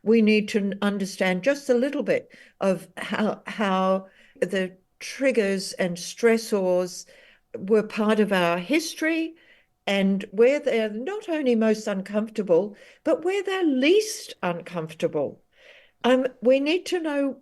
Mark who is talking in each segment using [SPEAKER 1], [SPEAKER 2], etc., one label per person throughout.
[SPEAKER 1] we need to understand just a little bit of how the triggers and stressors were part of our history and where they're not only most uncomfortable, but where they're least uncomfortable. We need to know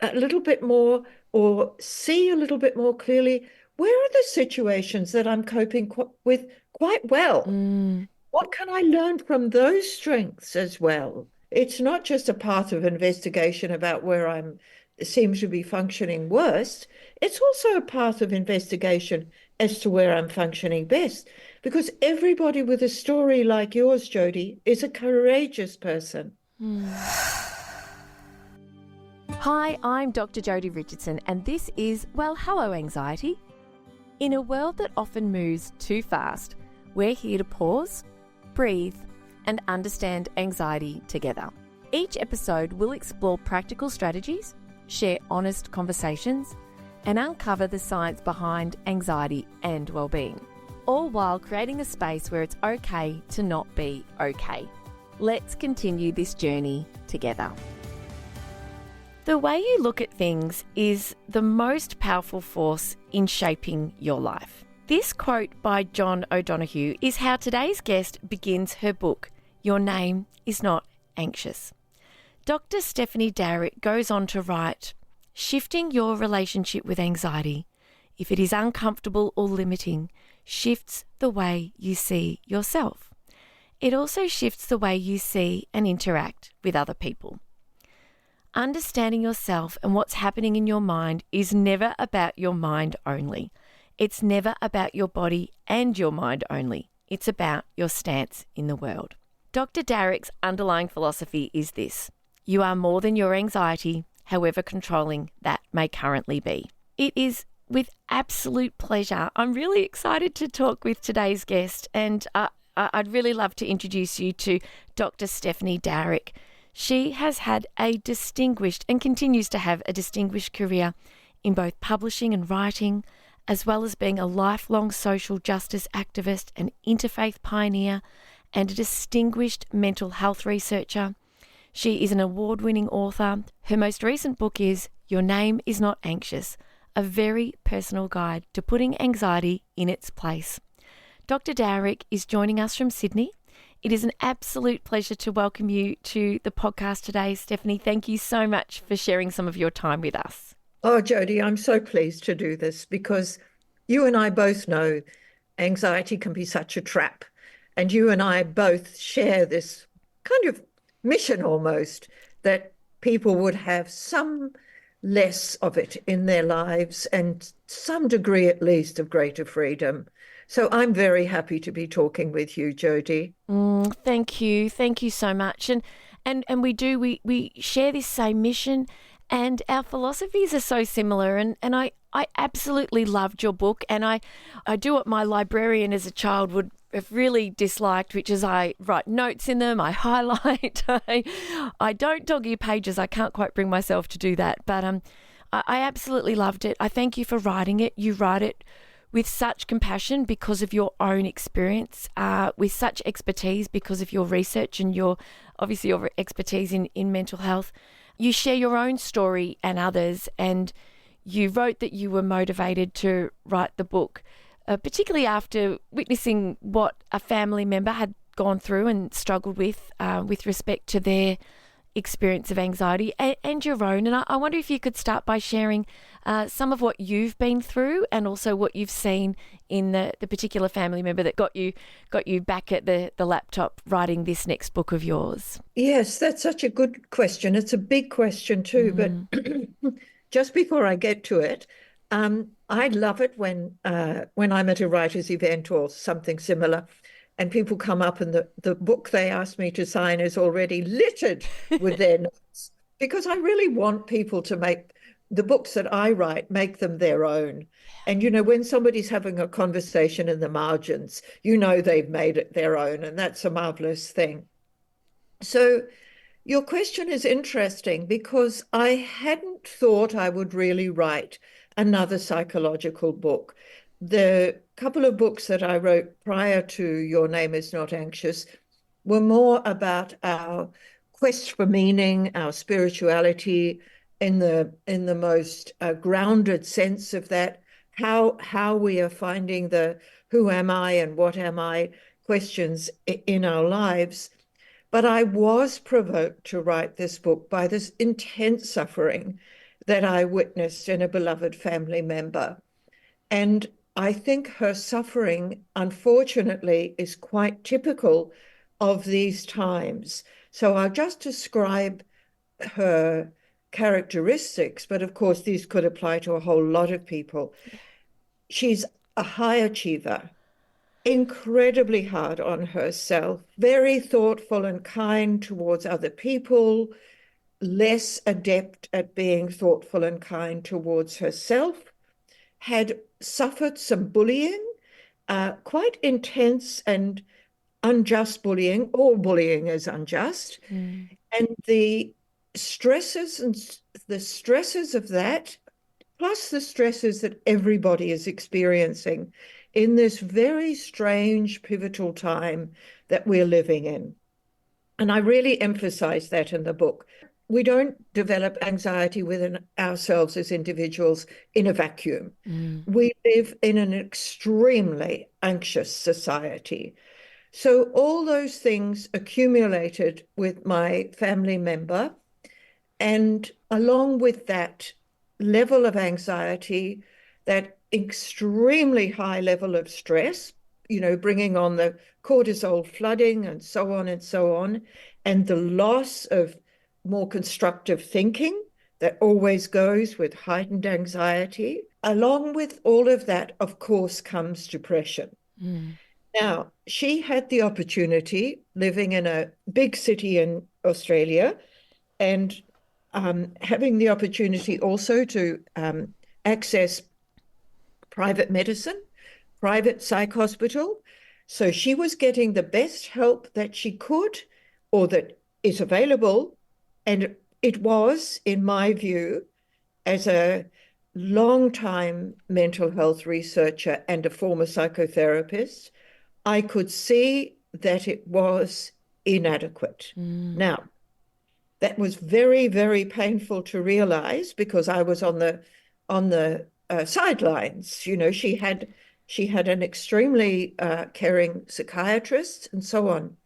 [SPEAKER 1] a little bit more or see a little bit more clearly where are the situations that I'm coping with quite well.
[SPEAKER 2] Mm,
[SPEAKER 1] What can I learn from those strengths as well? It's not just a path of investigation about where I'm seems to be functioning worst. It's also a path of investigation as to where I'm functioning best. Because everybody with a story like yours, Jodi, is a courageous person.
[SPEAKER 2] mm. Hi, I'm Dr. Jodi Richardson, and this is Well, Hello, Anxiety. In a world that often moves too fast, we're here to pause, breathe, and understand anxiety together. Each episode will explore practical strategies, share honest conversations, and uncover the science behind anxiety and well-being, all while creating a space where it's okay to not be okay. Let's continue this journey together. The way you look at things is the most powerful force in shaping your life. This quote by John O'Donoghue is how today's guest begins her book, Your Name is Not Anxious. Dr. Stephanie Dowrick goes on to write, shifting your relationship with anxiety, if it is uncomfortable or limiting, shifts the way you see yourself. It also shifts the way you see and interact with other people. Understanding yourself and what's happening in your mind is never about your mind only. It's never about your body and your mind only. It's about your stance in the world. Dr. Dowrick's underlying philosophy is this: you are more than your anxiety, however controlling that may currently be. It is with absolute pleasure. I'm really excited to talk with today's guest, and I'd really love to introduce you to Dr. Stephanie Dowrick. She has had a distinguished and continues to have a distinguished career in both publishing and writing, as well as being a lifelong social justice activist, an interfaith pioneer, and a distinguished mental health researcher. She is an award-winning author. Her most recent book is Your Name is Not Anxious, a very personal guide to putting anxiety in its place. Dr. Dowrick is joining us from Sydney. It is an absolute pleasure to welcome you to the podcast today, Stephanie. Thank you so much for sharing some of your time with us.
[SPEAKER 1] Oh, Jodi, I'm so pleased to do this because you and I both know anxiety can be such a trap. And you and I both share this kind of mission almost that people would have some less of it in their lives and some degree at least of greater freedom. So I'm very happy to be talking with you, Jodi.
[SPEAKER 2] Thank you. Thank you so much. And we share this same mission, and our philosophies are so similar. And I absolutely loved your book, and I do what my librarian as a child would have really disliked, which is I write notes in them, I highlight, I don't dog ear pages. I can't quite bring myself to do that, but I absolutely loved it. I thank you for writing it. You write it with such compassion because of your own experience, with such expertise because of your research and your expertise in mental health. You share your own story and others, and you wrote that you were motivated to write the book, particularly after witnessing what a family member had gone through and struggled with respect to their experience of anxiety and your own. And I wonder if you could start by sharing some of what you've been through and also what you've seen in the particular family member that got you back at the laptop writing this next book of yours.
[SPEAKER 1] Yes, that's such a good question. It's a big question too, but just before I get to it, I love it when I'm at a writer's event or something similar, and people come up and the book they asked me to sign is already littered with their notes, because I really want people to make the books that I write, make them their own. And, when somebody's having a conversation in the margins, they've made it their own, and that's a marvelous thing. So your question is interesting because I hadn't thought I would really write another psychological book. The couple of books that I wrote prior to Your Name is Not Anxious were more about our quest for meaning, our spirituality in the most grounded sense of that, how we are finding the who am I and what am I questions in our lives. But I was provoked to write this book by this intense suffering that I witnessed in a beloved family member. And I think her suffering, unfortunately, is quite typical of these times. So I'll just describe her characteristics, but of course, these could apply to a whole lot of people.
[SPEAKER 2] Yeah.
[SPEAKER 1] She's a high achiever, incredibly hard on herself, very thoughtful and kind towards other people, less adept at being thoughtful and kind towards herself, had suffered some bullying, quite intense and unjust bullying. All bullying is unjust. And the stresses of that, plus the stresses that everybody is experiencing in this very strange, pivotal time that we're living in. And I really emphasize that in the book. We don't develop anxiety within ourselves as individuals in a vacuum. We live in an extremely anxious society. So all those things accumulated with my family member, and along with that level of anxiety, that extremely high level of stress, bringing on the cortisol flooding and so on and so on, and the loss of more constructive thinking that always goes with heightened anxiety. Along with all of that, of course, comes depression. Now, she had the opportunity living in a big city in Australia and having the opportunity also to access private medicine, private psych hospital. So she was getting the best help that she could or that is available. And it was, in my view, as a long-time mental health researcher and a former psychotherapist, I could see that it was inadequate. Now, that was very, very painful to realize because I was on the sidelines. She had an extremely caring psychiatrist and so on.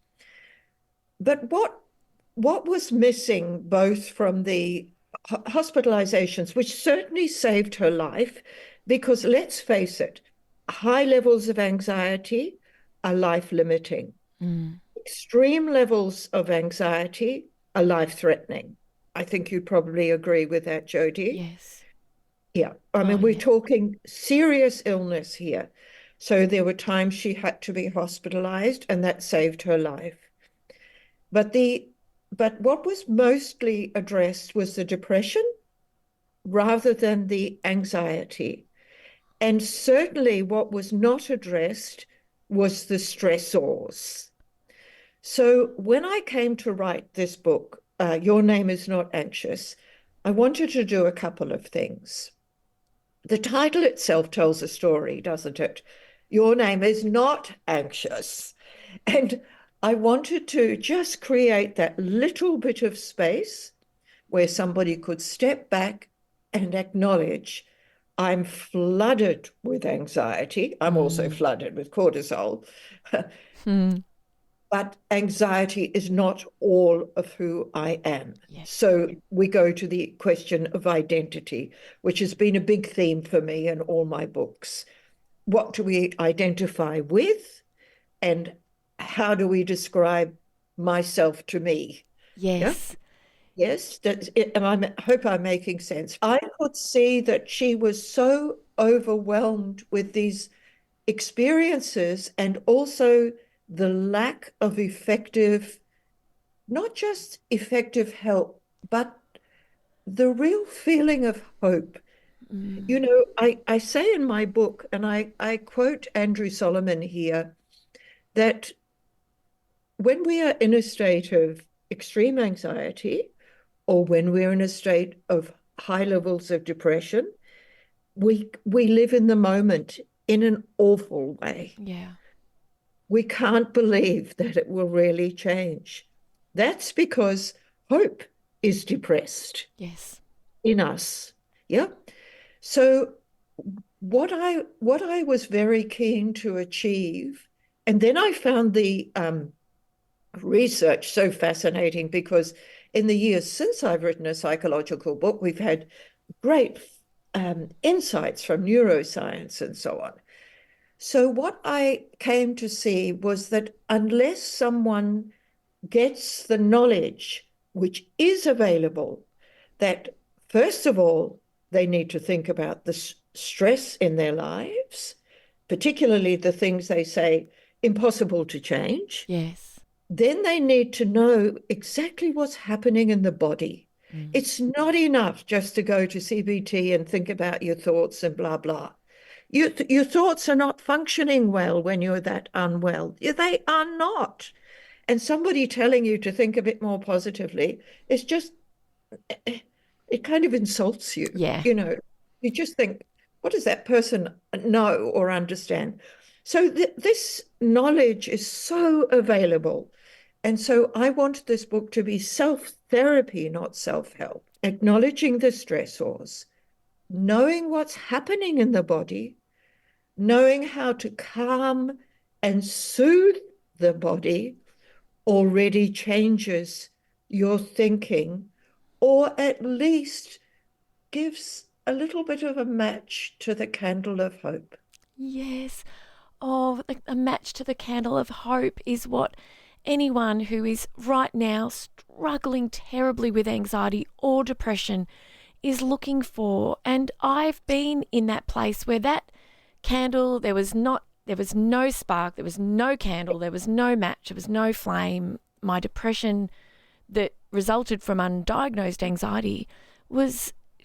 [SPEAKER 1] But what was missing, both from the hospitalizations, which certainly saved her life, because let's face it, high levels of anxiety are life-limiting. Extreme levels of anxiety are life-threatening. I think you'd probably agree with that, Jodi.
[SPEAKER 2] Yes.
[SPEAKER 1] Yeah. I mean, we're talking serious illness here. So there were times she had to be hospitalized, and that saved her life. But what was mostly addressed was the depression rather than the anxiety. And certainly what was not addressed was the stressors. So when I came to write this book, Your Name is Not Anxious, I wanted to do a couple of things. The title itself tells a story, doesn't it? Your name is not anxious. And I wanted to just create that little bit of space where somebody could step back and acknowledge, I'm flooded with anxiety. I'm also flooded with cortisol. But anxiety is not all of who I am.
[SPEAKER 2] Yes.
[SPEAKER 1] So we go to the question of identity, which has been a big theme for me in all my books. What do we identify with, and how do we describe myself to me?
[SPEAKER 2] Yes.
[SPEAKER 1] Yeah? Yes, that's it. And I hope I'm making sense. I could see that she was so overwhelmed with these experiences and also the lack of effective, not just effective help, but the real feeling of hope. I say in my book, and I quote Andrew Solomon here, that when we are in a state of extreme anxiety or when we're in a state of high levels of depression, we live in the moment in an awful way.
[SPEAKER 2] Yeah.
[SPEAKER 1] We can't believe that it will really change. That's because hope is depressed
[SPEAKER 2] Yes.
[SPEAKER 1] in us. Yeah. So what I was very keen to achieve, and then I found the research so fascinating because in the years since I've written a psychological book, we've had great insights from neuroscience and so on. So what I came to see was that unless someone gets the knowledge which is available, that first of all, they need to think about the stress in their lives, particularly the things they say impossible to change.
[SPEAKER 2] Yes.
[SPEAKER 1] Then they need to know exactly what's happening in the body.
[SPEAKER 2] Mm.
[SPEAKER 1] It's not enough just to go to CBT and think about your thoughts and blah, blah. Your thoughts are not functioning well when you're that unwell. They are not. And somebody telling you to think a bit more positively is just, it kind of insults you.
[SPEAKER 2] Yeah.
[SPEAKER 1] You just think, what does that person know or understand? So this knowledge is so available. And so I want this book to be self-therapy, not self-help, acknowledging the stressors, knowing what's happening in the body, knowing how to calm and soothe the body already changes your thinking, or at least gives a little bit of a match to the candle of hope.
[SPEAKER 2] Yes. Oh, a match to the candle of hope is what anyone who is right now struggling terribly with anxiety or depression is looking for. And I've been in that place where that candle, there was no spark, there was no candle, there was no match, there was no flame. My depression that resulted from undiagnosed anxiety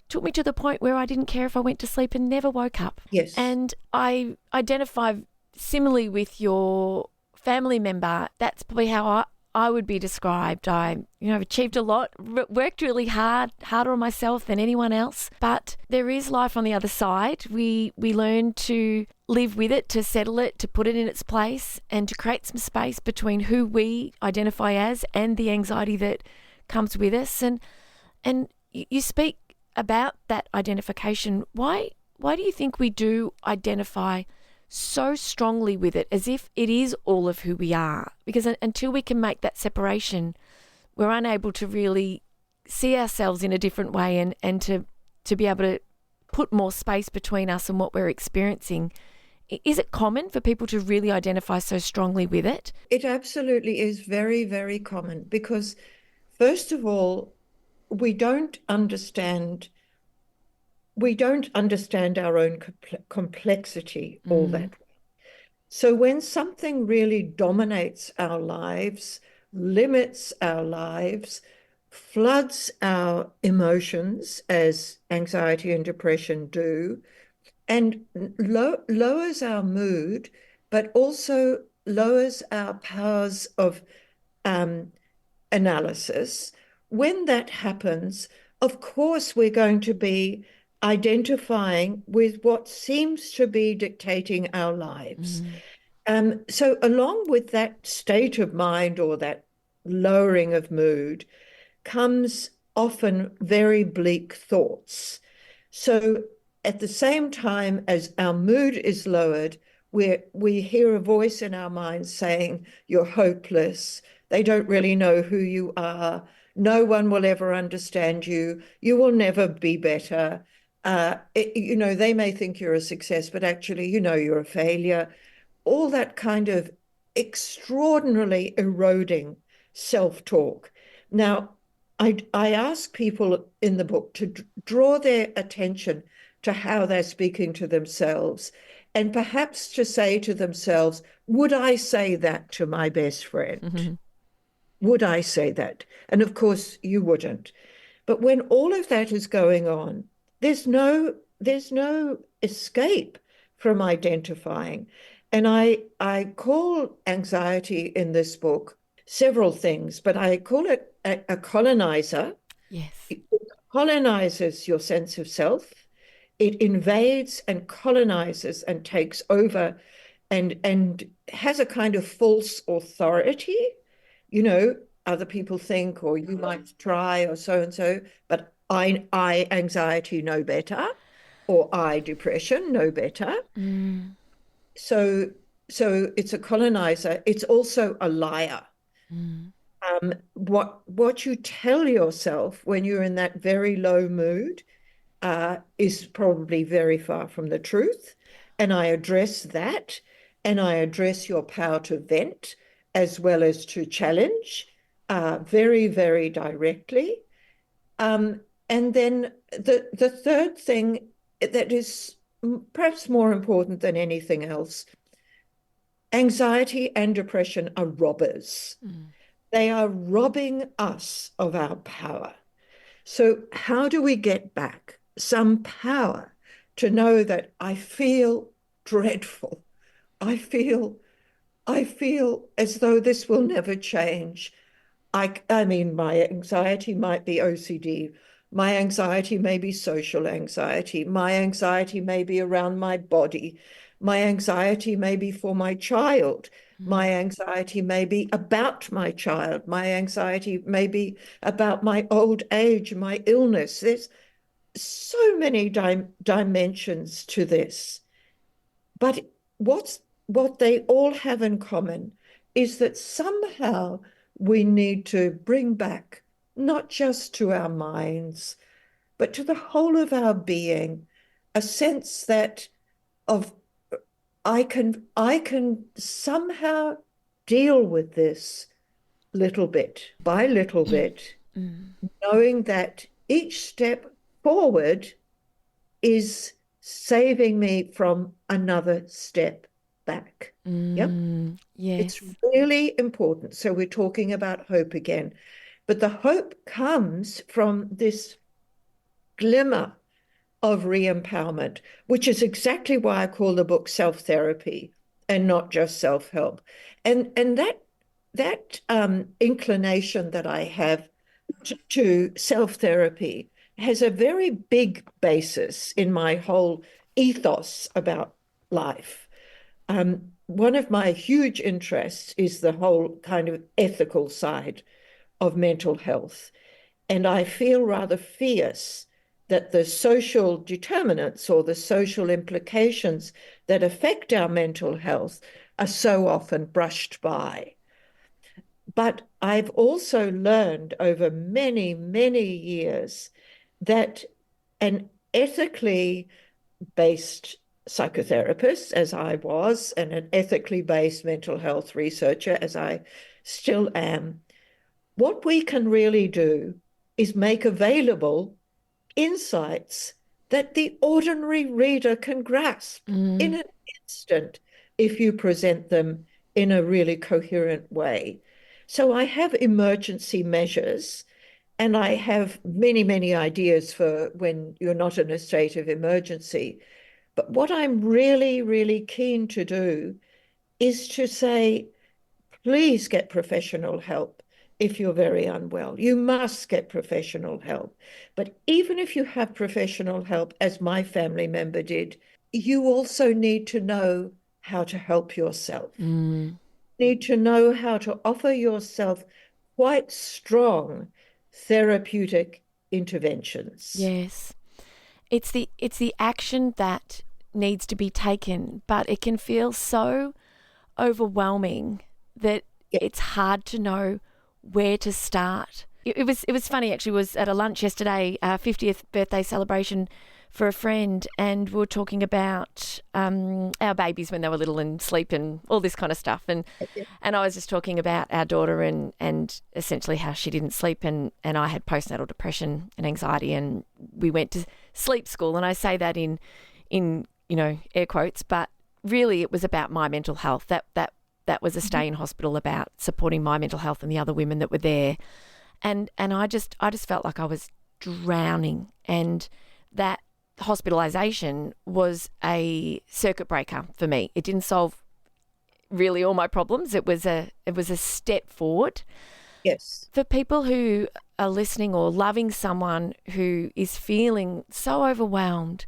[SPEAKER 2] took me to the point where I didn't care if I went to sleep and never woke up.
[SPEAKER 1] Yes.
[SPEAKER 2] And I identify similarly with your family member. That's probably how I would be described. I've achieved a lot, worked really hard, harder on myself than anyone else. But there is life on the other side. We learn to live with it, to settle it, to put it in its place, and to create some space between who we identify as and the anxiety that comes with us. And you speak about that identification. Why do you think we do identify so strongly with it as if it is all of who we are? Because until we can make that separation, we're unable to really see ourselves in a different way and to be able to put more space between us and what we're experiencing. Is it common for people to really identify so strongly with it?
[SPEAKER 1] It absolutely is very, very common because, first of all, we don't understand our own complexity all that well. So when something really dominates our lives, limits our lives, floods our emotions, as anxiety and depression do, and lowers our mood, but also lowers our powers of analysis. When that happens, of course, we're going to be identifying with what seems to be dictating our lives. So along with that state of mind or that lowering of mood comes often very bleak thoughts. So at the same time as our mood is lowered, we hear a voice in our minds saying, you're hopeless. They don't really know who you are. No one will ever understand you. You will never be better. They may think you're a success, but actually, you're a failure. All that kind of extraordinarily eroding self-talk. Now, I ask people in the book to draw their attention to how they're speaking to themselves and perhaps to say to themselves, would I say that to my best friend?
[SPEAKER 2] Mm-hmm.
[SPEAKER 1] Would I say that? And of course, you wouldn't. But when all of that is going on, there's no escape from identifying. And I call anxiety in this book several things, but I call it a coloniser.
[SPEAKER 2] Yes.
[SPEAKER 1] It colonizes your sense of self. It invades and colonizes and takes over and has a kind of false authority. other people think, or you might try, or so and so, but I anxiety know better, or I depression know better.
[SPEAKER 2] Mm.
[SPEAKER 1] So it's a colonizer. It's also a liar.
[SPEAKER 2] Mm.
[SPEAKER 1] What you tell yourself when you're in that very low mood is probably very far from the truth. And I address that, and I address your power to vent as well as to challenge very, very directly. And then the third thing that is perhaps more important than anything else, anxiety and depression are robbers.
[SPEAKER 2] Mm.
[SPEAKER 1] They are robbing us of our power. So how do we get back some power to know that I feel dreadful? I feel I feel as though this will never change. I mean, my anxiety might be OCD. My anxiety may be social anxiety. My anxiety may be around my body. My anxiety may be for my child. My anxiety may be about my child. My anxiety may be about my old age, my illness. There's so many dimensions to this. But what they all have in common is that somehow we need to bring back, not just to our minds, but to the whole of our being, a sense that of I can somehow deal with this little bit by little bit,
[SPEAKER 2] Mm.
[SPEAKER 1] knowing that each step forward is saving me from another step back. Yep.
[SPEAKER 2] Mm.
[SPEAKER 1] It's
[SPEAKER 2] Yes.
[SPEAKER 1] really important. So we're talking about hope again. But the hope comes from this glimmer of re-empowerment, which is exactly why I call the book self-therapy and not just self-help. And that inclination that I have to self-therapy has a very big basis in my whole ethos about life. One of my huge interests is the whole kind of ethical side of mental health. And I feel rather fierce that the social determinants or the social implications that affect our mental health are so often brushed by. But I've also learned over many, many years that an ethically based psychotherapist, as I was, and an ethically based mental health researcher, as I still am, what we can really do is make available insights that the ordinary reader can grasp in
[SPEAKER 2] Mm.
[SPEAKER 1] an instant if you present them in a really coherent way. So I have emergency measures, and I have many, many ideas for when you're not in a state of emergency. But what I'm really, really keen to do is to say, please get professional help if you're very unwell. You must get professional help. But even if you have professional help, as my family member did, you also need to know how to help yourself.
[SPEAKER 2] Mm.
[SPEAKER 1] Need to know how to offer yourself quite strong therapeutic interventions.
[SPEAKER 2] Yes. It's the action that needs to be taken, but it can feel so overwhelming that
[SPEAKER 1] Yeah.
[SPEAKER 2] it's hard to know where to start. It was funny actually. It was at a lunch yesterday, 50th birthday celebration for a friend, and we were talking about our babies when they were little and sleep and all this kind of stuff. And I was just talking about our daughter and essentially how she didn't sleep, and I had postnatal depression and anxiety, and we went to sleep school, and I say that in air quotes, but really it was about my mental health. That was a stay in hospital about supporting my mental health and the other women that were there. And I just felt like I was drowning, and that hospitalisation was a circuit breaker for me. It didn't solve really all my problems. It was a step forward.
[SPEAKER 1] Yes.
[SPEAKER 2] For people who are listening or loving someone who is feeling so overwhelmed,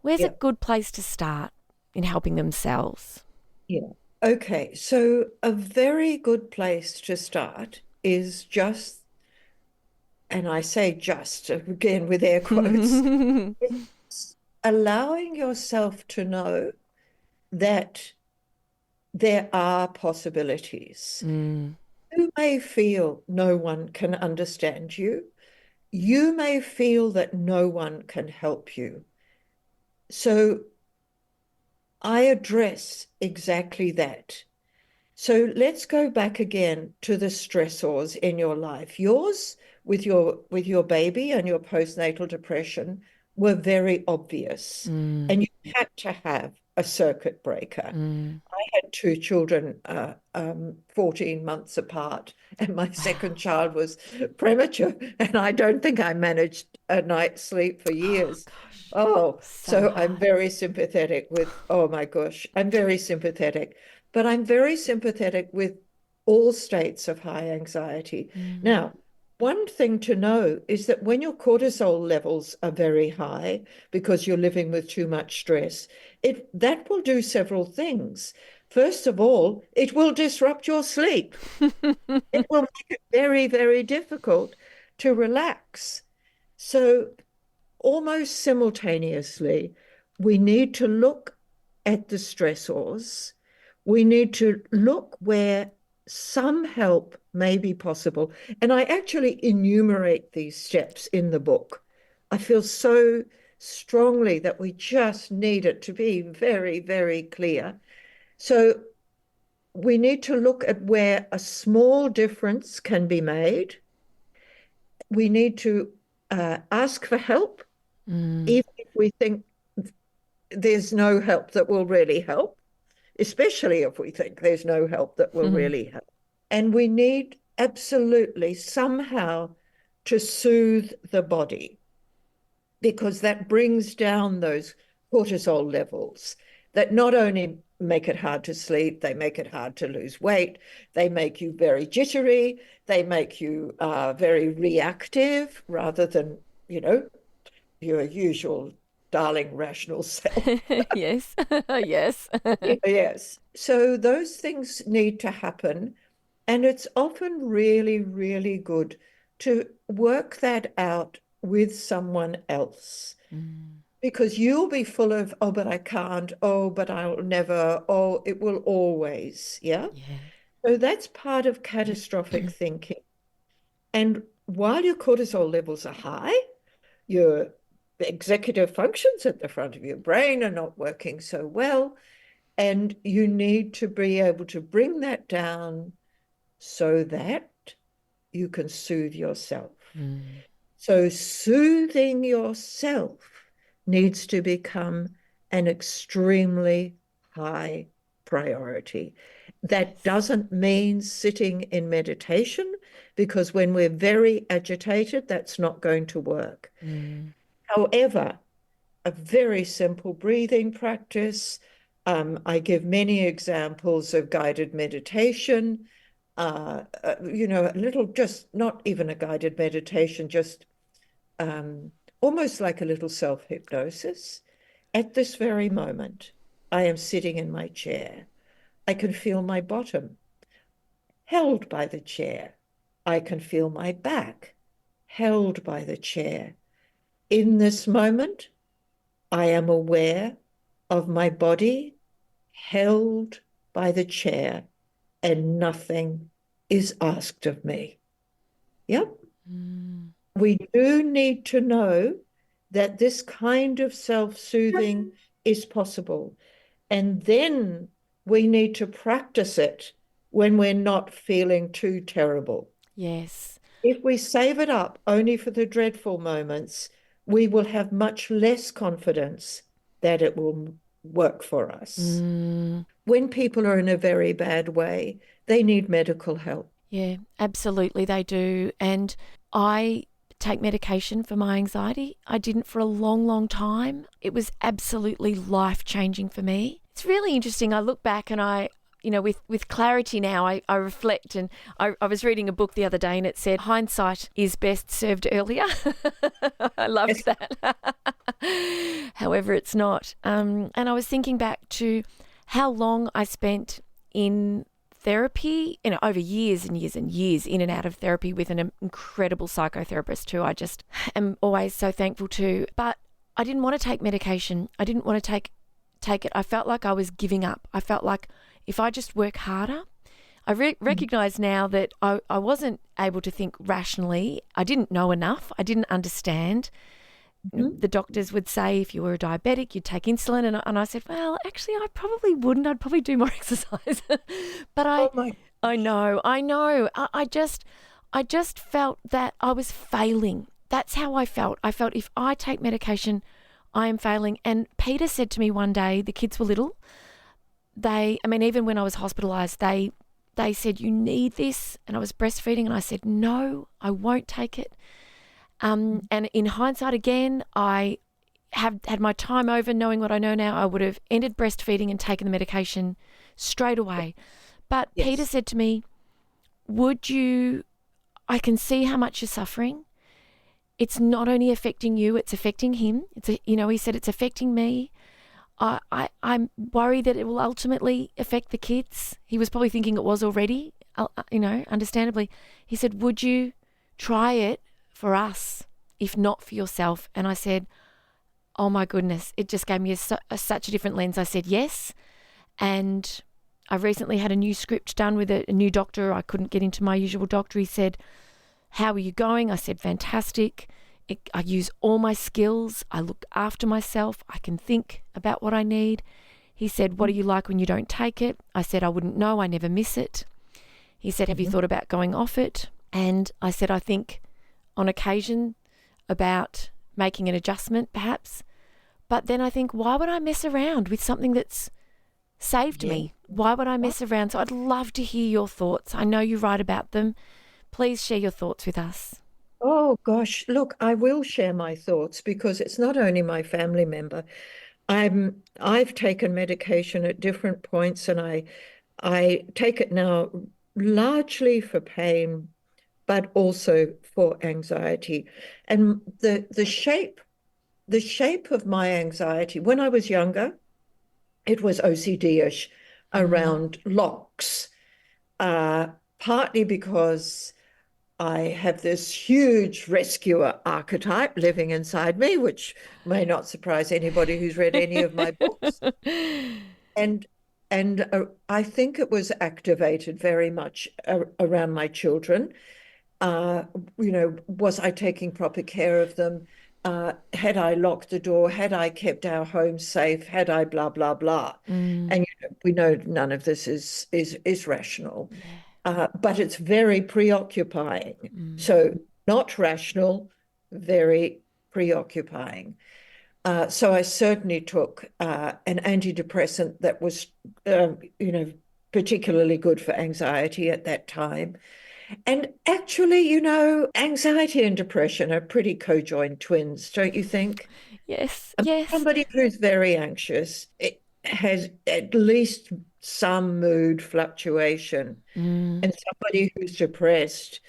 [SPEAKER 2] where's a good place to start in helping themselves?
[SPEAKER 1] Yeah. Okay. So a very good place to start is just, and I say just again with air quotes, it's allowing yourself to know that there are possibilities.
[SPEAKER 2] Mm.
[SPEAKER 1] You may feel no one can understand you. You may feel that no one can help you. So I address exactly that. So let's go back again to the stressors in your life. Yours with your baby and your postnatal depression were very obvious,
[SPEAKER 2] Mm.
[SPEAKER 1] and you had to have a circuit breaker.
[SPEAKER 2] Mm.
[SPEAKER 1] I had two children 14 months apart, and my second
[SPEAKER 2] Wow.
[SPEAKER 1] child was premature, and I don't think I managed a night's sleep for
[SPEAKER 2] Oh,
[SPEAKER 1] years.
[SPEAKER 2] gosh.
[SPEAKER 1] Oh,
[SPEAKER 2] So
[SPEAKER 1] so I'm
[SPEAKER 2] hard.
[SPEAKER 1] very sympathetic with, oh my gosh, I'm very sympathetic, but I'm very sympathetic with all states of high anxiety.
[SPEAKER 2] Mm.
[SPEAKER 1] Now, one thing to know is that when your cortisol levels are very high because you're living with too much stress, that will do several things. First of all, it will disrupt your sleep. It will make it very, very difficult to relax. So almost simultaneously, we need to look at the stressors. We need to look where some help may be possible. And I actually enumerate these steps in the book. I feel so strongly that we just need it to be very, very clear. So we need to look at where a small difference can be made. We need to ask for help,
[SPEAKER 2] Mm.
[SPEAKER 1] even if we think there's no help that will really help, especially if we think there's no help that will really help. And we need absolutely somehow to soothe the body, because that brings down those cortisol levels that not only make it hard to sleep, they make it hard to lose weight, they make you very jittery, they make you very reactive rather than, your usual darling rational self.
[SPEAKER 2] Yes. Yes.
[SPEAKER 1] Yes. So those things need to happen. And it's often really, really good to work that out with someone else,
[SPEAKER 2] Mm.
[SPEAKER 1] because you'll be full of, oh, but I can't, oh, but I'll never, oh, it will always. Yeah.
[SPEAKER 2] Yeah.
[SPEAKER 1] So that's part of catastrophic thinking. And while your cortisol levels are high, your executive functions at the front of your brain are not working so well. And you need to be able to bring that down so that you can soothe yourself.
[SPEAKER 2] Mm.
[SPEAKER 1] So soothing yourself needs to become an extremely high priority. That
[SPEAKER 2] Yes.
[SPEAKER 1] doesn't mean sitting in meditation, because when we're very agitated, that's not going to work.
[SPEAKER 2] Mm.
[SPEAKER 1] However, a very simple breathing practice. I give many examples of guided meditation. A little, just not even a guided meditation, just almost like a little self-hypnosis. At this very moment, I am sitting in my chair. I can feel my bottom held by the chair. I can feel my back held by the chair. In this moment, I am aware of my body held by the chair, and nothing is asked of me. Yep.
[SPEAKER 2] Mm.
[SPEAKER 1] We do need to know that this kind of self-soothing is possible. And then we need to practice it when we're not feeling too terrible.
[SPEAKER 2] Yes.
[SPEAKER 1] If we save it up only for the dreadful moments, we will have much less confidence that it will work for us.
[SPEAKER 2] Mm.
[SPEAKER 1] When people are in a very bad way, they need medical help.
[SPEAKER 2] Yeah, absolutely they do. And I take medication for my anxiety. I didn't for a long, long time. It was absolutely life-changing for me. It's really interesting. I look back and with clarity now, I reflect, and I was reading a book the other day and it said, hindsight is best served earlier. I loved
[SPEAKER 1] Yes.
[SPEAKER 2] that. However, it's not. And I was thinking back to how long I spent in therapy, over years and years and years, in and out of therapy with an incredible psychotherapist who I just am always so thankful to. But I didn't want to take medication. I didn't want to take it. I felt like I was giving up. I felt like if I just work harder, I recognise now that I wasn't able to think rationally. I didn't know enough. I didn't understand. The doctors would say if you were a diabetic, you'd take insulin. And I said, well, actually, I probably wouldn't. I'd probably do more exercise. But I know. I just felt that I was failing. That's how I felt. I felt if I take medication, I am failing. And Peter said to me one day, the kids were little. Even when I was hospitalised, they said, you need this. And I was breastfeeding and I said, no, I won't take it. And in hindsight, again, I have had my time over knowing what I know now. I would have ended breastfeeding and taken the medication straight away. But yes. Peter said to me, I can see how much you're suffering. It's not only affecting you, it's affecting him. He said, it's affecting me. I'm worried that it will ultimately affect the kids. He was probably thinking it was already, understandably. He said, would you try it for us, if not for yourself? And I said, oh my goodness, it just gave me such a different lens. I said yes. And I recently had a new script done with a new doctor. I couldn't get into my usual doctor. He said, how are you going? I said, fantastic. I use all my skills. I look after myself. I can think about what I need. He said, what are you like when you don't take it? I said, I wouldn't know. I never miss it. He said, have you thought about going off it? And I said, I think on occasion about making an adjustment perhaps. But then I think, why would I mess around with something that's saved me? Why would I mess around? So I'd love to hear your thoughts. I know you write about them. Please share your thoughts with us.
[SPEAKER 1] Oh, gosh. Look, I will share my thoughts because it's not only my family member. I've taken medication at different points, and I take it now largely for pain, but also for anxiety. And the shape of my anxiety, when I was younger, it was OCD-ish around locks, partly because I have this huge rescuer archetype living inside me, which may not surprise anybody who's read any of my books. And I think it was activated very much around my children. Was I taking proper care of them? Had I locked the door? Had I kept our home safe? Had I blah, blah, blah? And we know none of this is rational. Yeah. But it's very preoccupying. So not rational, very preoccupying. So I certainly took an antidepressant that was, particularly good for anxiety at that time. And actually, anxiety and depression are pretty co-joined twins, don't you think?
[SPEAKER 2] Yes,
[SPEAKER 1] Somebody who's very anxious, it has at least some mood fluctuation. And somebody who's depressed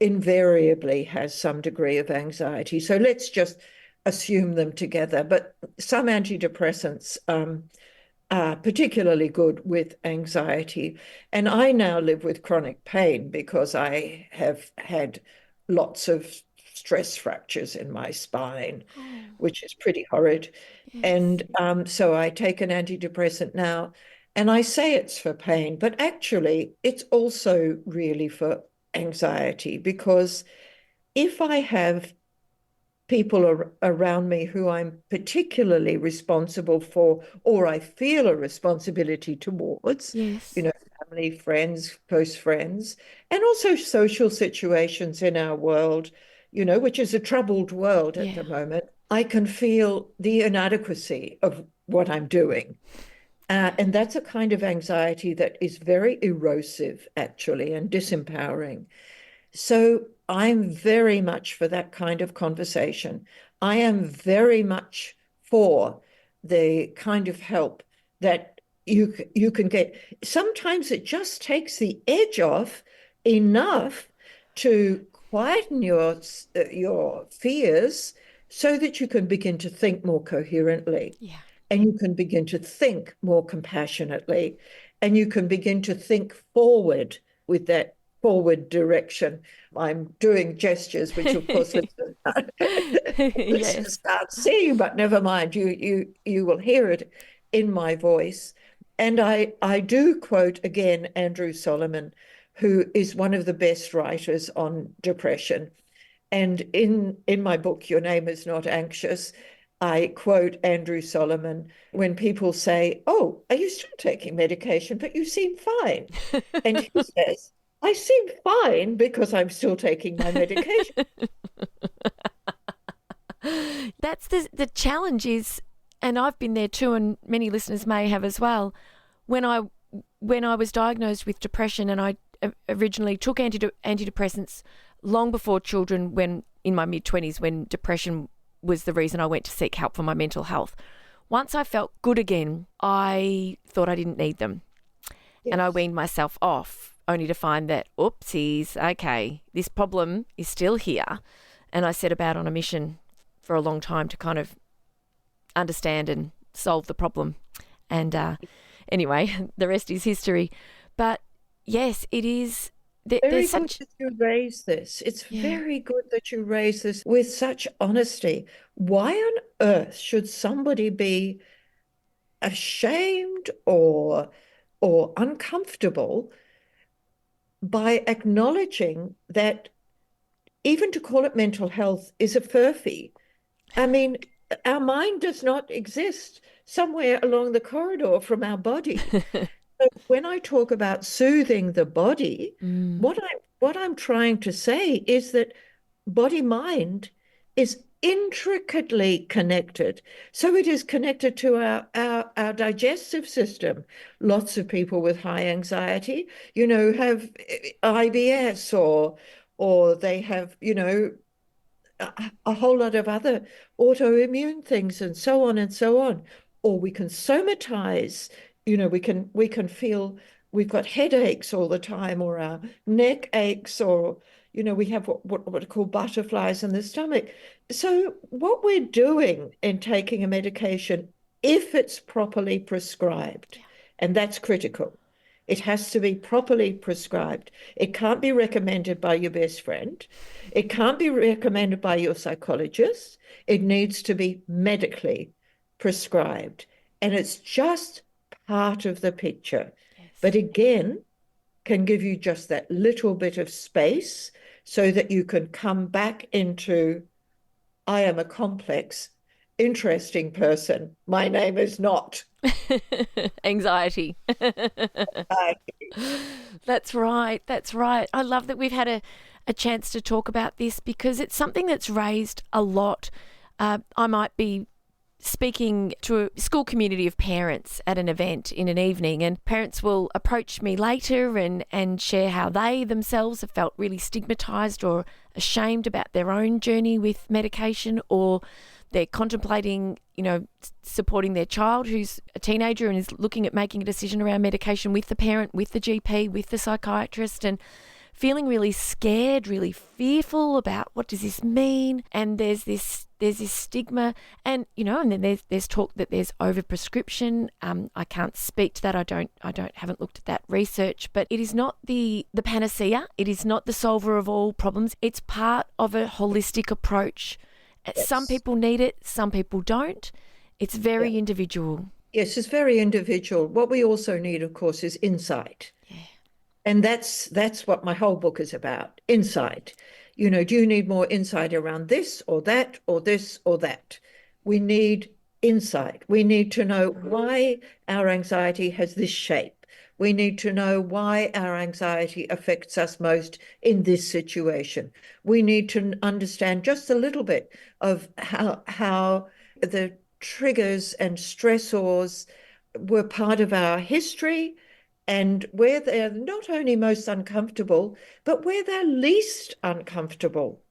[SPEAKER 1] invariably has some degree of anxiety. So let's just assume them together. But some antidepressants are particularly good with anxiety. And I now live with chronic pain because I have had lots of stress fractures in my spine, which is pretty horrid. Yes. And so I take an antidepressant now, and I say it's for pain, but actually it's also really for anxiety, because if I have people around me who I'm particularly responsible for, or I feel a responsibility towards, family, friends, close friends, and also social situations in our world, which is a troubled world at the moment, I can feel the inadequacy of what I'm doing. And that's a kind of anxiety that is very erosive, actually, and disempowering. So I'm very much for that kind of conversation. I am very much for the kind of help that you can get. Sometimes it just takes the edge off enough to quieten your fears so that you can begin to think more coherently. Yeah. And you can begin to think more compassionately. and you can begin to think forward with that forward direction. I'm doing gestures, which of course listeners
[SPEAKER 2] Yes.
[SPEAKER 1] can't see, but never mind. You will hear it in my voice. And I do quote again Andrew Solomon, who is one of the best writers on depression. And in my book, Your Name is Not Anxious, I quote Andrew Solomon when people say, "Oh, are you still taking medication? But you seem fine." And he says, "I seem fine because I'm still taking my medication."
[SPEAKER 2] That's the challenge is, and I've been there too, and many listeners may have as well. When I was diagnosed with depression, and I originally took antidepressants long before children, when in my mid-20s, when depression was the reason I went to seek help for my mental health. Once I felt good again, I thought I didn't need them. Yes. And I weaned myself off, only to find that, oopsies, okay, this problem is still here. And I set about on a mission for a long time to kind of understand and solve the problem. And anyway, the rest is history. But yes, it is.
[SPEAKER 1] Very good that you raise this. It's very good that you raise this with such honesty. Why on earth should somebody be ashamed or uncomfortable by acknowledging that even to call it mental health is a furphy? I mean, our mind does not exist somewhere along the corridor from our body. So when I talk about soothing the body, what I'm trying to say is that body-mind is intricately connected. So it is connected to our digestive system. Lots of people with high anxiety, have IBS or they have, a whole lot of other autoimmune things and so on and so on. Or we can somatize. We can feel we've got headaches all the time, or our neck aches, or we have what are called butterflies in the stomach. So what we're doing in taking a medication, if it's properly prescribed, and that's critical, it has to be properly prescribed. It can't be recommended by your best friend. It can't be recommended by your psychologist. It needs to be medically prescribed, and it's just part of the picture. Yes. But again, can give you just that little bit of space so that you can come back into, I am a complex, interesting person. My name is not
[SPEAKER 2] anxiety. That's right. That's right. I love that we've had a chance to talk about this, because it's something that's raised a lot. I might be speaking to a school community of parents at an event in an evening, and parents will approach me later and share how they themselves have felt really stigmatised or ashamed about their own journey with medication, or they're contemplating, supporting their child who's a teenager and is looking at making a decision around medication with the parent, with the GP, with the psychiatrist, and feeling really scared, really fearful about what does this mean? And there's this stigma, and and then there's talk that there's overprescription. I can't speak to that. Haven't looked at that research, but it is not the panacea. It is not the solver of all problems. It's part of a holistic approach. Yes. Some people need it, some people don't. It's very individual.
[SPEAKER 1] Yes, it's very individual. What we also need, of course, is insight. And that's what my whole book is about, insight. Do you need more insight around this or that or this or that? We need insight. We need to know why our anxiety has this shape. We need to know why our anxiety affects us most in this situation. We need to understand just a little bit of how the triggers and stressors were part of our history, and where they're not only most uncomfortable, but where they're least uncomfortable.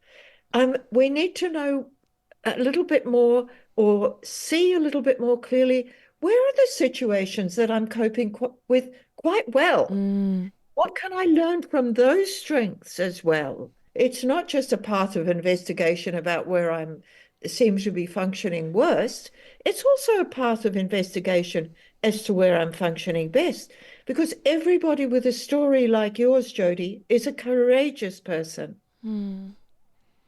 [SPEAKER 1] We need to know a little bit more, or see a little bit more clearly, where are the situations that I'm coping with quite well? What can I learn from those strengths as well? It's not just a path of investigation about where I seem to be functioning worst. It's also a path of investigation as to where I'm functioning best. Because everybody with a story like yours, Jodi, is a courageous person.
[SPEAKER 2] Mm.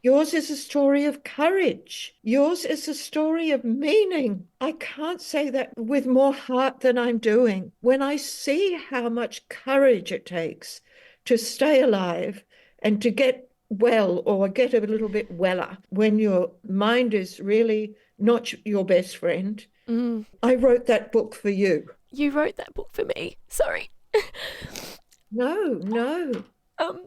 [SPEAKER 1] Yours is a story of courage. Yours is a story of meaning. I can't say that with more heart than I'm doing. When I see how much courage it takes to stay alive and to get well or get a little bit weller when your mind is really not your best friend.
[SPEAKER 2] Mm.
[SPEAKER 1] I wrote that book for you.
[SPEAKER 2] You wrote that book for me. Sorry.
[SPEAKER 1] No, no.
[SPEAKER 2] Um,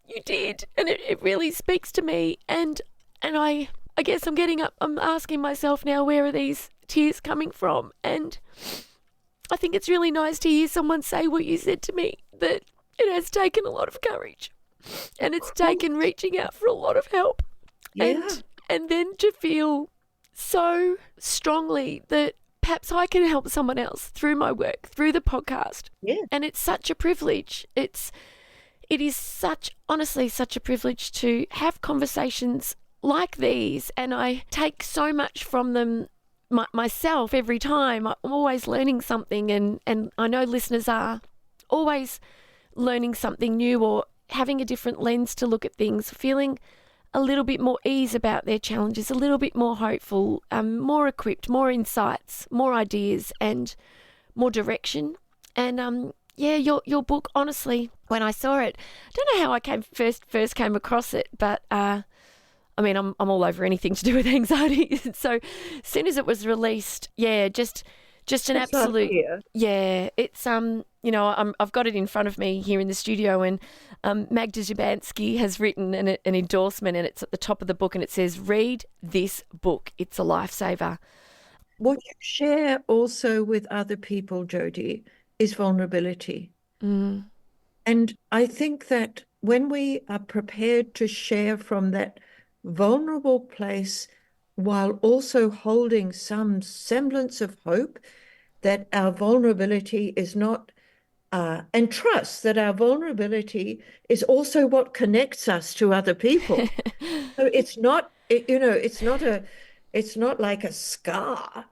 [SPEAKER 2] you did, and it really speaks to me. And I guess I'm getting up. I'm asking myself now, where are these tears coming from? And I think it's really nice to hear someone say what you said to me, that it has taken a lot of courage, and it's taken reaching out for a lot of help,
[SPEAKER 1] Yeah.
[SPEAKER 2] and then to feel so strongly that perhaps I can help someone else through my work, through the podcast.
[SPEAKER 1] Yeah.
[SPEAKER 2] And it's such a privilege. It is honestly such a privilege to have conversations like these, and I take so much from them myself every time. I'm always learning something, and I know listeners are always learning something new or having a different lens to look at things, feeling a little bit more ease about their challenges, a little bit more hopeful, more equipped, more insights, more ideas, and more direction. And yeah, your book, honestly, when I saw it, I don't know how I first came across it, but I mean, I'm all over anything to do with anxiety. So as soon as it was released, yeah, just an
[SPEAKER 1] That's not
[SPEAKER 2] absolute,
[SPEAKER 1] here.
[SPEAKER 2] yeah. It's I've got it in front of me here in the studio, and Magda Jabansky has written an endorsement, and it's at the top of the book, and it says, "Read this book. It's a lifesaver."
[SPEAKER 1] What you share also with other people, Jodi, is vulnerability.
[SPEAKER 2] Mm.
[SPEAKER 1] And I think that when we are prepared to share from that vulnerable place while also holding some semblance of hope that our vulnerability is not, and trust that our vulnerability is also what connects us to other people. So it's not, it's not like a scar.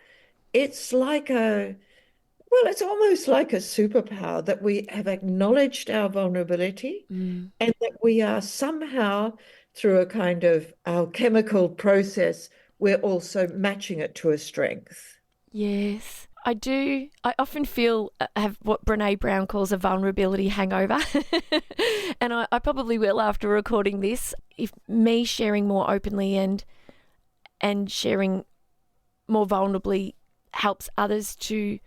[SPEAKER 1] It's like well, it's almost like a superpower that we have acknowledged our vulnerability
[SPEAKER 2] Mm.
[SPEAKER 1] and that we are somehow, through a kind of alchemical process, we're also matching it to a strength.
[SPEAKER 2] Yes, I do. I often feel I have what Brene Brown calls a vulnerability hangover. And I probably will after recording this. If me sharing more openly and sharing more vulnerably helps others to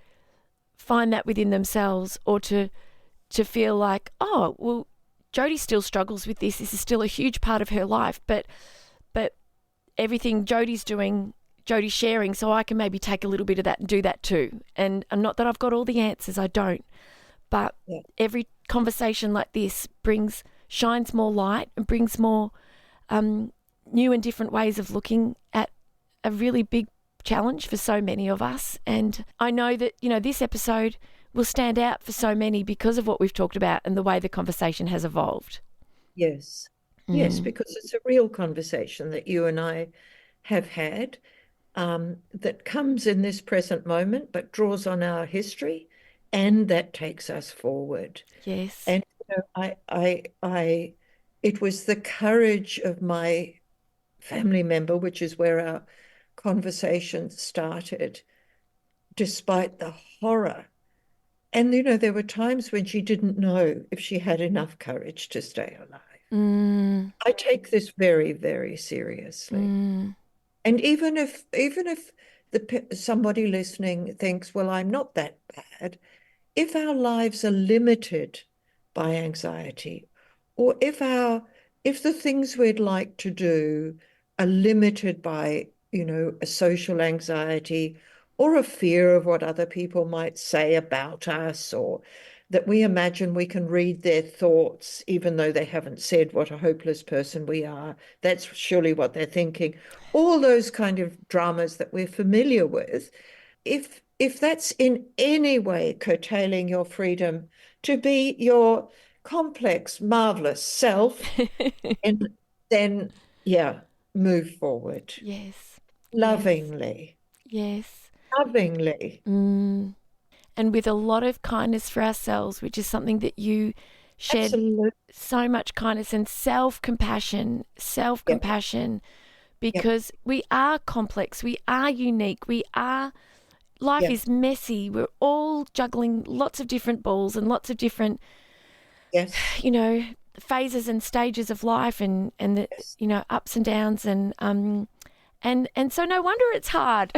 [SPEAKER 2] find that within themselves, or to feel like, oh, well, Jodi still struggles with this. This is still a huge part of her life, but everything Jodi's doing, Jodi's sharing, so I can maybe take a little bit of that and do that too. And not that I've got all the answers, I don't. But
[SPEAKER 1] Yeah.
[SPEAKER 2] every conversation like this shines more light and brings more new and different ways of looking at a really big challenge for so many of us. And I know that, this episode will stand out for so many because of what we've talked about and the way the conversation has evolved.
[SPEAKER 1] Yes. Yes, because it's a real conversation that you and I have had, that comes in this present moment, but draws on our history, and that takes us forward.
[SPEAKER 2] Yes.
[SPEAKER 1] And it was the courage of my family member, which is where our conversation started, despite the horror. And, there were times when she didn't know if she had enough courage to stay alive.
[SPEAKER 2] Mm.
[SPEAKER 1] I take this very, very seriously.
[SPEAKER 2] Mm.
[SPEAKER 1] And even if somebody listening thinks, well, I'm not that bad, if our lives are limited by anxiety, or if the things we'd like to do are limited by, a social anxiety or a fear of what other people might say about us, or that we imagine we can read their thoughts, even though they haven't said what a hopeless person we are. That's surely what they're thinking. All those kind of dramas that we're familiar with. If that's in any way curtailing your freedom to be your complex, marvelous self, and then yeah, move forward
[SPEAKER 2] Yes. Yes.
[SPEAKER 1] lovingly,
[SPEAKER 2] Yes.
[SPEAKER 1] lovingly.
[SPEAKER 2] Mm. and with a lot of kindness for ourselves, which is something that you shared.
[SPEAKER 1] Absolutely.
[SPEAKER 2] So much kindness and self-compassion, because we are complex, we are unique, life is messy. We're all juggling lots of different balls and lots of different, phases and stages of life, and the, ups and downs, and so no wonder it's hard.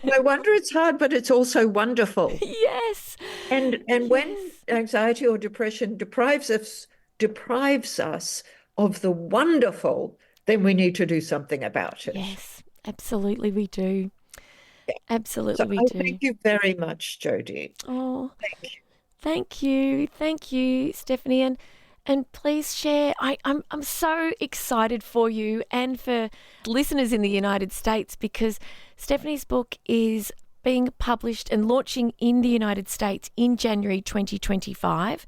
[SPEAKER 1] No wonder it's hard, but it's also wonderful.
[SPEAKER 2] Yes.
[SPEAKER 1] And when anxiety or depression deprives us of the wonderful, then we need to do something about it.
[SPEAKER 2] Yes, absolutely we do.
[SPEAKER 1] Yeah.
[SPEAKER 2] Absolutely we do.
[SPEAKER 1] Thank you very much, Jodi.
[SPEAKER 2] Oh,
[SPEAKER 1] thank you.
[SPEAKER 2] Thank you, Stephanie, and please share. I'm so excited for you and for listeners in the United States, because Stephanie's book is being published and launching in the United States in January 2025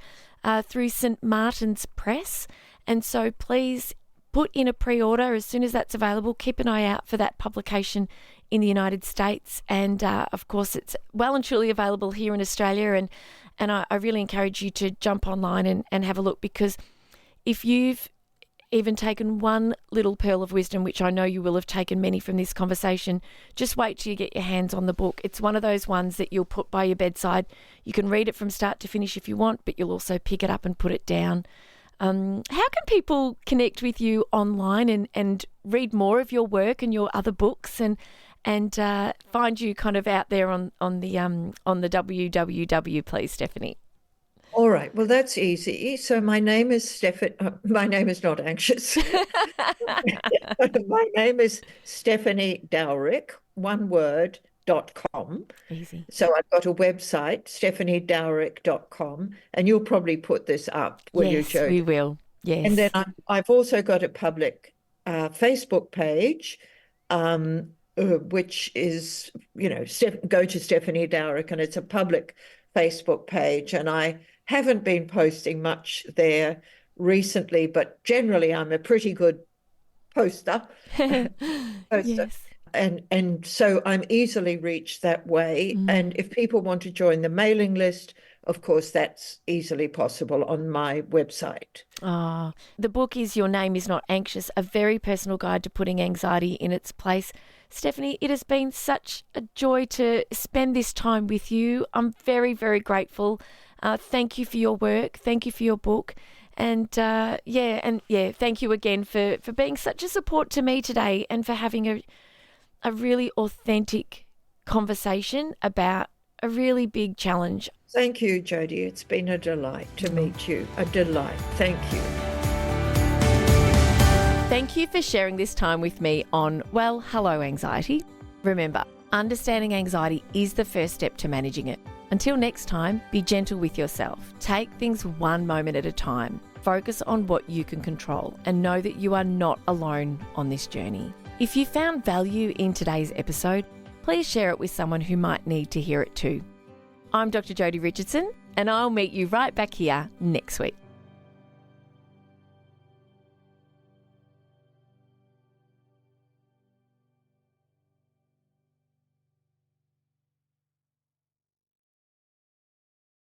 [SPEAKER 2] through St. Martin's Press. And so please put in a pre-order as soon as that's available. Keep an eye out for that publication in the United States. And of course, it's well and truly available here in Australia. And I really encourage you to jump online and have a look, because if you've even taken one little pearl of wisdom, which I know you will have taken many from this conversation, just wait till you get your hands on the book. It's one of those ones that you'll put by your bedside. You can read it from start to finish if you want, but you'll also pick it up and put it down. How can people connect with you online and read more of your work and your other books, and find you kind of out there on the www, please, Stephanie?
[SPEAKER 1] All right. Well, that's easy. So my name is Stephanie. My name is not anxious. My name is Stephanie Dowrick, one word, .com.
[SPEAKER 2] Easy.
[SPEAKER 1] So I've got a website, stephaniedowrick.com, and you'll probably put this up, will you,
[SPEAKER 2] Yes,
[SPEAKER 1] Jodi?
[SPEAKER 2] we will. Yes.
[SPEAKER 1] And then I've also got a public Facebook page, which is, go to Stephanie Dowrick, and it's a public Facebook page. And I haven't been posting much there recently, but generally I'm a pretty good poster.
[SPEAKER 2] Yes.
[SPEAKER 1] And so I'm easily reached that way. And if people want to join the mailing list, of course, that's easily possible on my website.
[SPEAKER 2] The book is Your Name Is Not Anxious, a very personal guide to putting anxiety in its place. Stephanie, it has been such a joy to spend this time with you. I'm very, very grateful. Thank you for your work. Thank you for your book. And thank you again for being such a support to me today, and for having a really authentic conversation about a really big challenge.
[SPEAKER 1] Thank you, Jodi. It's been a delight to meet you. A delight. Thank you.
[SPEAKER 2] Thank you for sharing this time with me on Well, Hello Anxiety. Remember, understanding anxiety is the first step to managing it. Until next time, be gentle with yourself. Take things one moment at a time. Focus on what you can control, and know that you are not alone on this journey. If you found value in today's episode, please share it with someone who might need to hear it too. I'm Dr. Jodi Richardson, and I'll meet you right back here next week.